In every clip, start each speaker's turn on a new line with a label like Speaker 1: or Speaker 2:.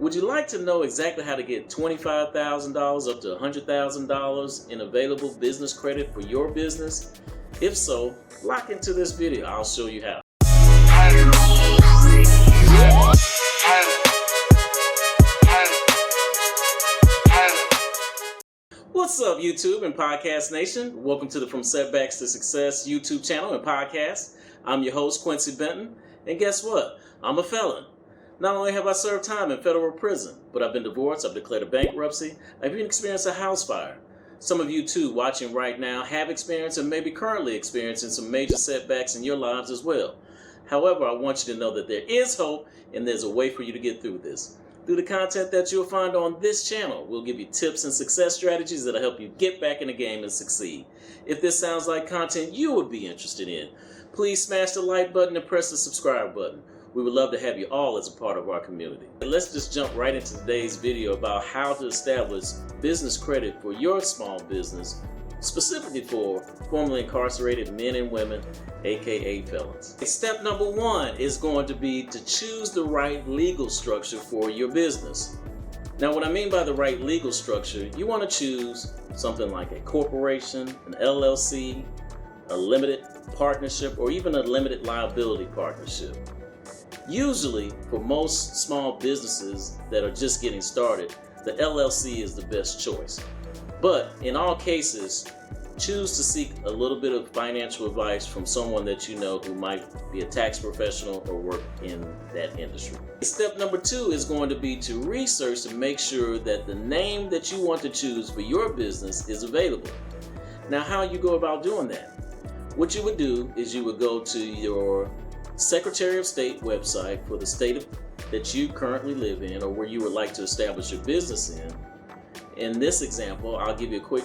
Speaker 1: Would you like to know exactly how to get $25,000 up to $100,000 in available business credit for your business? If so, lock into this video. I'll show you how. What's up, YouTube and Podcast Nation? Welcome to the From Setbacks to Success YouTube channel and podcast. I'm your host, Quincy Benton, and guess what? I'm a felon. Not only have I served time in federal prison, but I've been divorced, I've declared a bankruptcy, I've even experienced a house fire. Some of you too watching right now have experienced and maybe currently experiencing some major setbacks in your lives as well. However, I want you to know that there is hope and there's a way for you to get through this. Through the content that you'll find on this channel, we'll give you tips and success strategies that'll help you get back in the game and succeed. If this sounds like content you would be interested in, please smash the like button and press the subscribe button. We would love to have you all as a part of our community. And let's just jump right into today's video about how to establish business credit for your small business, specifically for formerly incarcerated men and women, aka felons. Step number one is going to be to choose the right legal structure for your business. Now, what I mean by the right legal structure, you want to choose something like a corporation, an LLC, a limited partnership, or even a limited liability partnership. Usually, for most small businesses that are just getting started, the LLC is the best choice. But in all cases, choose to seek a little bit of financial advice from someone that you know who might be a tax professional or work in that industry. Step number two is going to be to research to make sure that the name that you want to choose for your business is available. Now, how you go about doing that? What you would do is you would go to your Secretary of State website for the state that you currently live in or where you would like to establish your business in. In this example, I'll give you a quick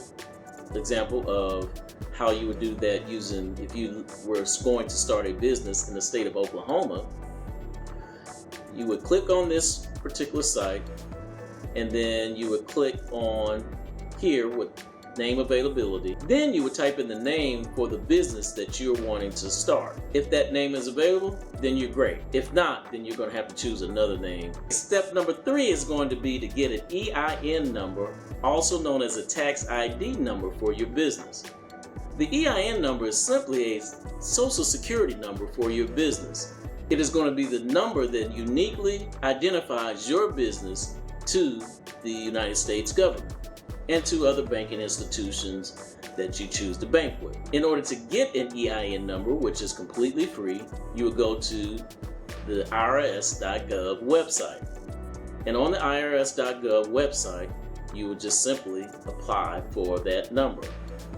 Speaker 1: example of how you would do that using, if you were going to start a business in the state of Oklahoma, you would click on this particular site and then you would click on here with name availability. Then you would type in the name for the business that you're wanting to start. If that name is available, then you're great. If not, then you're going to have to choose another name. Step number three is going to be to get an EIN number, also known as a tax ID number for your business. The EIN number is simply a social security number for your business. It is going to be the number that uniquely identifies your business to the United States government and to other banking institutions that you choose to bank with. In order to get an EIN number, which is completely free, you would go to the IRS.gov website. And on the IRS.gov website, you would just simply apply for that number.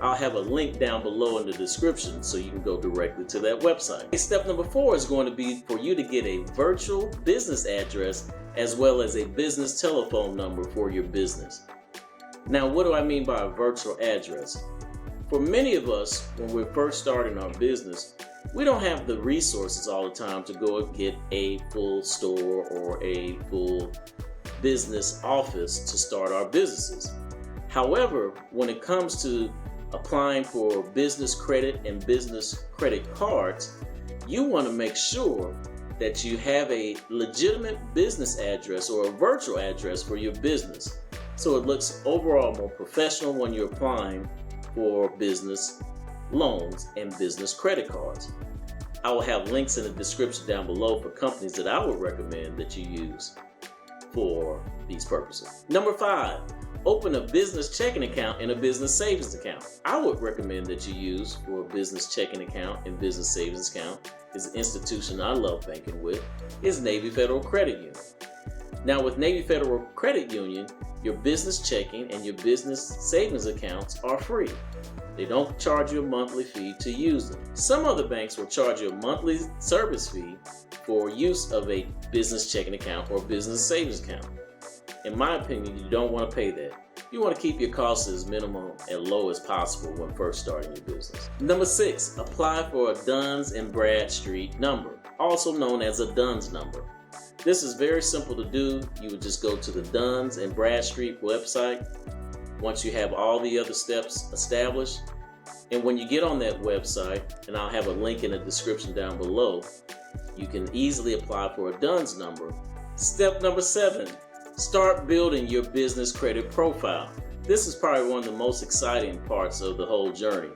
Speaker 1: I'll have a link down below in the description so you can go directly to that website. Step number four is going to be for you to get a virtual business address as well as a business telephone number for your business. Now, what do I mean by a virtual address? For many of us, when we're first starting our business, we don't have the resources all the time to go and get a full store or a full business office to start our businesses. However, when it comes to applying for business credit and business credit cards, you want to make sure that you have a legitimate business address or a virtual address for your business, so it looks overall more professional when you're applying for business loans and business credit cards. I will have links in the description down below for companies that I would recommend that you use for these purposes. Number five, open a business checking account and a business savings account. I would recommend that you use for a business checking account and business savings account is an institution I love banking with, is Navy Federal Credit Union. Now, with Navy Federal Credit Union, your business checking and your business savings accounts are free. They don't charge you a monthly fee to use them. Some other banks will charge you a monthly service fee for use of a business checking account or business savings account. In my opinion, you don't want to pay that. You want to keep your costs as minimal and low as possible when first starting your business. Number six, apply for a Duns and Bradstreet number, also known as a DUNS number. This is very simple to do. You would just go to the Duns and Bradstreet website once you have all the other steps established. And when you get on that website, and I'll have a link in the description down below, you can easily apply for a DUNS number. Step number 7, Start building your business credit profile. This is probably one of the most exciting parts of the whole journey.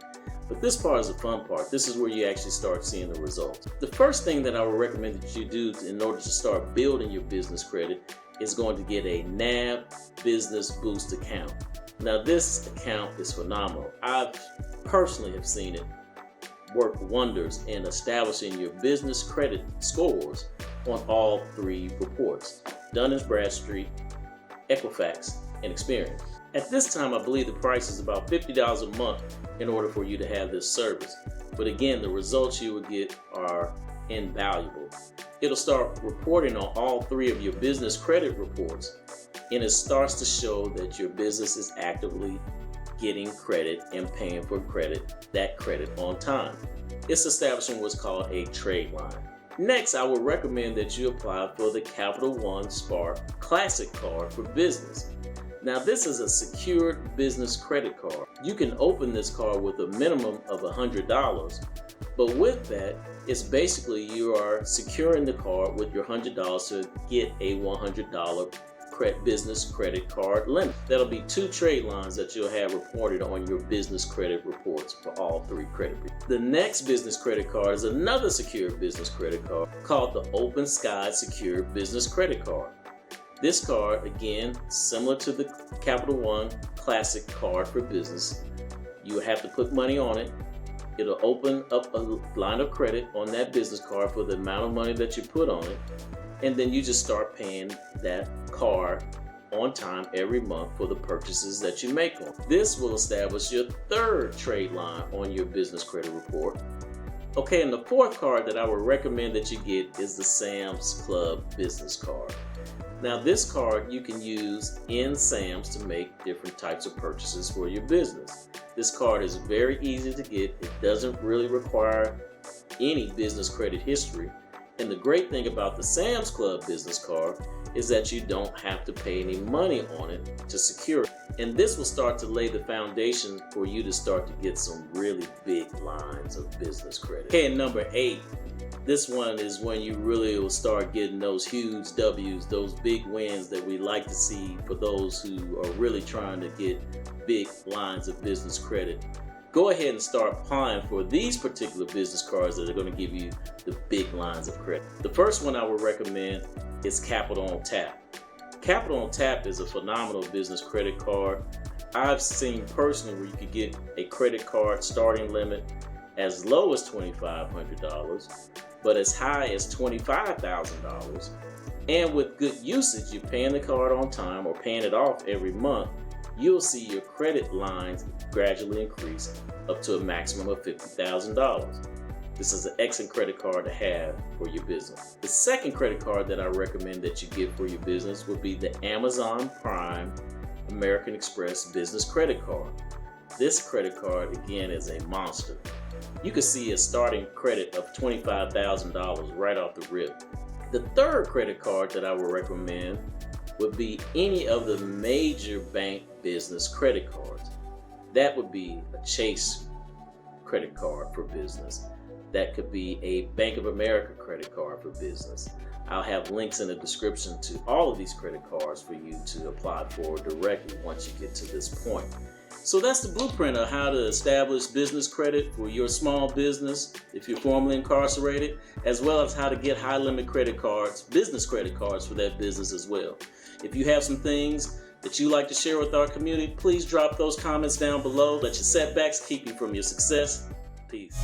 Speaker 1: But this part is the fun part. This is where you actually start seeing the results. The first thing that I would recommend that you do in order to start building your business credit is going to get a NAB Business Boost account. Now this account is phenomenal. I personally have seen it work wonders in establishing your business credit scores on all three reports: Dun & Bradstreet, Equifax, and Experian. At this time, I believe the price is about $50 a month in order for you to have this service. But again, the results you will get are invaluable. It'll start reporting on all three of your business credit reports, and it starts to show that your business is actively getting credit and paying for that credit on time. It's establishing what's called a trade line. Next, I would recommend that you apply for the Capital One Spark Classic Card for Business. Now this is a secured business credit card. You can open this card with a minimum of $100, but with that, it's basically you are securing the card with your $100 to get a $100 business credit card limit. That'll be 2 trade lines that you'll have reported on your business credit reports for all 3 credit reports. The next business credit card is another secured business credit card called the Open Sky Secured Business Credit Card. This card, again, similar to the Capital One Classic Card for Business, you have to put money on it. It'll open up a line of credit on that business card for the amount of money that you put on it, and then you just start paying that card on time every month for the purchases that you make on. This will establish your 3rd trade line on your business credit report. Okay, and the 4th card that I would recommend that you get is the Sam's Club Business Card. Now this card you can use in Sam's to make different types of purchases for your business. This card is very easy to get. It doesn't really require any business credit history. And the great thing about the Sam's Club business card is that you don't have to pay any money on it to secure it. And this will start to lay the foundation for you to start to get some really big lines of business credit. Okay, and number 8. This one is when you really will start getting those huge W's, those big wins that we like to see for those who are really trying to get big lines of business credit. Go ahead and start applying for these particular business cards that are going to give you the big lines of credit. The first one I would recommend is Capital on Tap. Capital on Tap is a phenomenal business credit card. I've seen personally where you could get a credit card starting limit as low as $2,500, but as high as $25,000. And with good usage, you're paying the card on time or paying it off every month, you'll see your credit lines gradually increase up to a maximum of $50,000. This is an excellent credit card to have for your business. The second credit card that I recommend that you get for your business would be the Amazon Prime American Express Business Credit Card. This credit card, again, is a monster. You can see a starting credit of $25,000 right off the rip. The third credit card that I would recommend would be any of the major bank business credit cards. That would be a Chase credit card for business. That could be a Bank of America credit card for business. I'll have links in the description to all of these credit cards for you to apply for directly once you get to this point. So that's the blueprint of how to establish business credit for your small business if you're formerly incarcerated, as well as how to get high limit credit cards, business credit cards for that business as well. If you have some things that you like to share with our community, please drop those comments down below. Let your setbacks keep you from your success. Peace.